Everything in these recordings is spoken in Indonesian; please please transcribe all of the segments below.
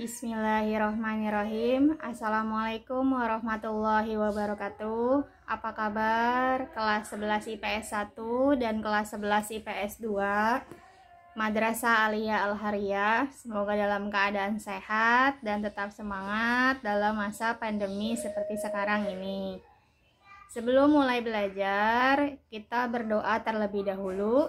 Bismillahirrohmanirrohim. Assalamualaikum warahmatullahi wabarakatuh. Apa kabar kelas 11 IPS 1 dan kelas 11 IPS 2 Madrasah Aliyah Al-Hariyah? Semoga dalam keadaan sehat dan tetap semangat dalam masa pandemi seperti sekarang ini. Sebelum mulai belajar, kita berdoa terlebih dahulu.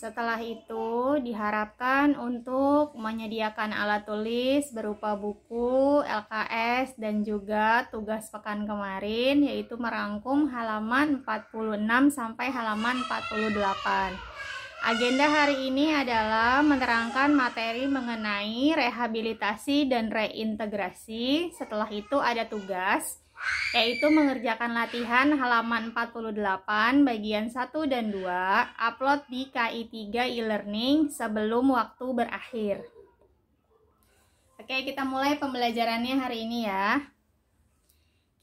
Setelah itu diharapkan untuk menyediakan alat tulis berupa buku, LKS, dan juga tugas pekan kemarin, yaitu merangkum halaman 46 sampai halaman 48. Agenda hari ini adalah menerangkan materi mengenai rehabilitasi dan reintegrasi. Setelah itu ada tugas, yaitu mengerjakan latihan halaman 48 bagian 1 dan 2, upload di KI3 e-learning sebelum waktu berakhir. Oke, kita mulai pembelajarannya hari ini ya.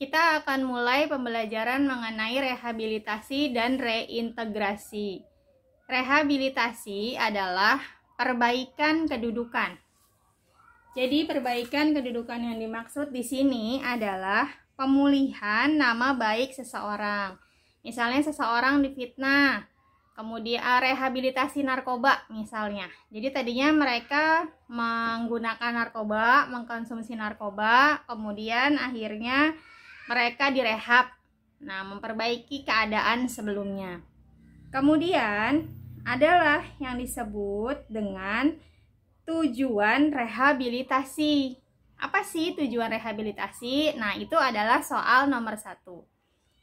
Kita akan mulai pembelajaran mengenai rehabilitasi dan reintegrasi. Rehabilitasi adalah perbaikan kedudukan. Jadi perbaikan kedudukan yang dimaksud di sini adalah pemulihan nama baik seseorang. Misalnya seseorang difitnah, kemudian rehabilitasi narkoba misalnya. Jadi tadinya mereka menggunakan narkoba, mengkonsumsi narkoba, kemudian akhirnya mereka direhab. Nah, memperbaiki keadaan sebelumnya. Kemudian adalah yang disebut dengan tujuan rehabilitasi. Apa sih tujuan rehabilitasi? Nah, itu adalah soal nomor 1.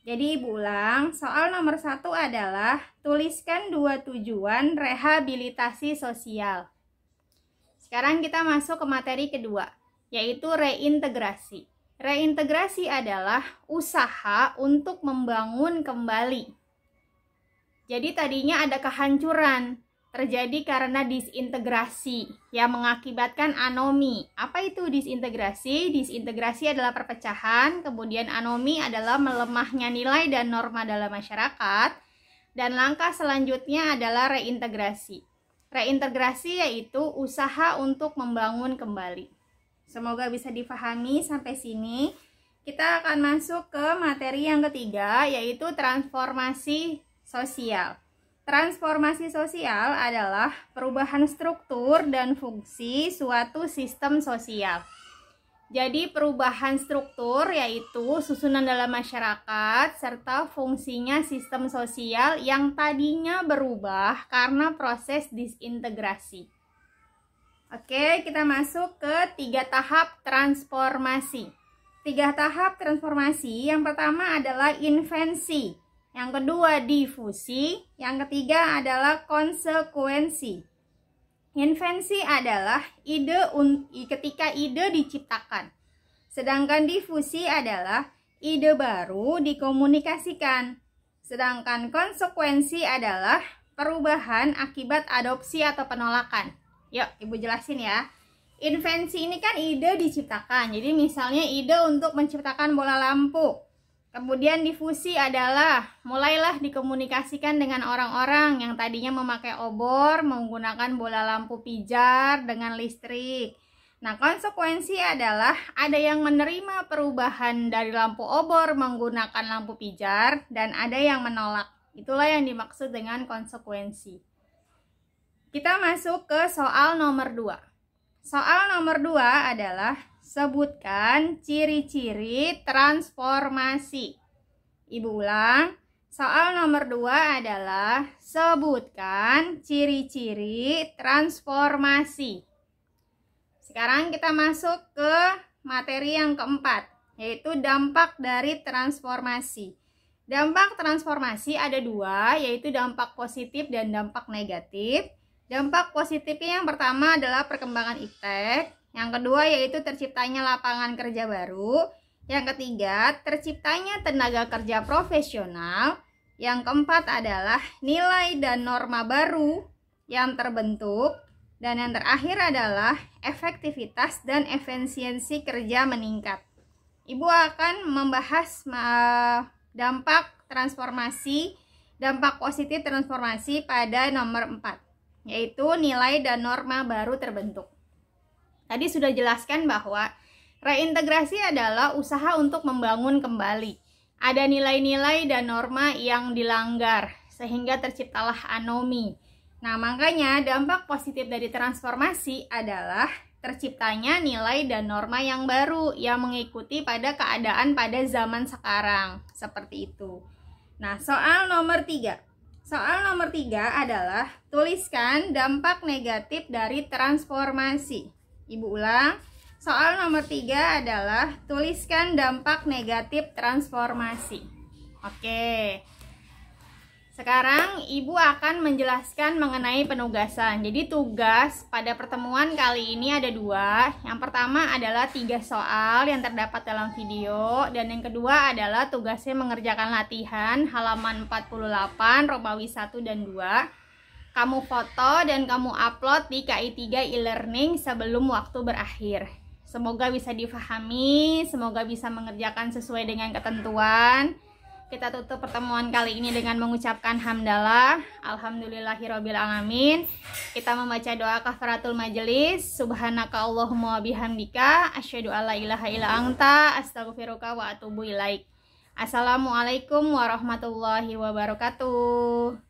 Jadi Ibu ulang, soal nomor 1 adalah tuliskan 2 tujuan rehabilitasi sosial. Sekarang kita masuk ke materi kedua, yaitu reintegrasi. Reintegrasi adalah usaha untuk membangun kembali. Jadi tadinya ada kehancuran, terjadi karena disintegrasi yang mengakibatkan anomi. Apa itu disintegrasi? Disintegrasi adalah perpecahan, kemudian anomi adalah melemahnya nilai dan norma dalam masyarakat, dan langkah selanjutnya adalah reintegrasi. Reintegrasi yaitu usaha untuk membangun kembali. Semoga bisa dipahami sampai sini. Kita akan masuk ke materi yang ketiga, yaitu transformasi sosial. Transformasi sosial adalah perubahan struktur dan fungsi suatu sistem sosial. Jadi perubahan struktur yaitu susunan dalam masyarakat serta fungsinya sistem sosial yang tadinya berubah karena proses disintegrasi. Oke, kita masuk ke 3 tahap transformasi. 3 tahap transformasi, yang pertama adalah invensi. Yang kedua difusi, yang ketiga adalah konsekuensi. Invensi adalah ketika ide diciptakan. Sedangkan difusi adalah ide baru dikomunikasikan. Sedangkan konsekuensi adalah perubahan akibat adopsi atau penolakan. Yuk, Ibu jelasin ya. Invensi ini kan ide diciptakan. Jadi misalnya ide untuk menciptakan bola lampu. Kemudian difusi adalah mulailah dikomunikasikan dengan orang-orang yang tadinya memakai obor, menggunakan bola lampu pijar dengan listrik. Nah, konsekuensi adalah ada yang menerima perubahan dari lampu obor menggunakan lampu pijar dan ada yang menolak. Itulah yang dimaksud dengan konsekuensi. Kita masuk ke soal nomor 2. Soal nomor 2 adalah sebutkan ciri-ciri transformasi. Ibu ulang, soal nomor 2 adalah sebutkan ciri-ciri transformasi. Sekarang kita masuk ke materi yang keempat, yaitu dampak dari transformasi. Dampak transformasi ada 2, yaitu dampak positif dan dampak negatif. Dampak positifnya yang pertama adalah perkembangan iptek. Yang kedua yaitu terciptanya lapangan kerja baru. Yang ketiga terciptanya tenaga kerja profesional. Yang keempat adalah nilai dan norma baru yang terbentuk. Dan yang terakhir adalah efektivitas dan efisiensi kerja meningkat. Ibu akan membahas dampak transformasi, dampak positif transformasi pada nomor 4. Yaitu nilai dan norma baru terbentuk. Tadi sudah jelaskan bahwa reintegrasi adalah usaha untuk membangun kembali. Ada nilai-nilai dan norma yang dilanggar, sehingga terciptalah anomi. Nah, makanya dampak positif dari transformasi adalah terciptanya nilai dan norma yang baru yang mengikuti pada keadaan pada zaman sekarang. Seperti itu. Nah, soal nomor 3. Soal nomor 3 adalah tuliskan dampak negatif dari transformasi. Ibu ulang. Soal nomor 3 adalah tuliskan dampak negatif transformasi. Oke. Sekarang Ibu akan menjelaskan mengenai penugasan. Jadi tugas pada pertemuan kali ini ada 2. Yang pertama adalah 3 soal yang terdapat dalam video. Dan yang kedua adalah tugasnya mengerjakan latihan halaman 48, Romawi 1 dan 2. Kamu foto dan kamu upload di KI3 e-learning sebelum waktu berakhir. Semoga bisa difahami, semoga bisa mengerjakan sesuai dengan ketentuan. Kita tutup pertemuan kali ini dengan mengucapkan hamdalah, alhamdulillahirabbil alamin. Kita membaca doa kafaratul majelis. Subhanaka Allahumma bihamdika asyhadu alla ilaha illa anta astaghfiruka wa atubu ilaik. Assalamualaikum warahmatullahi wabarakatuh.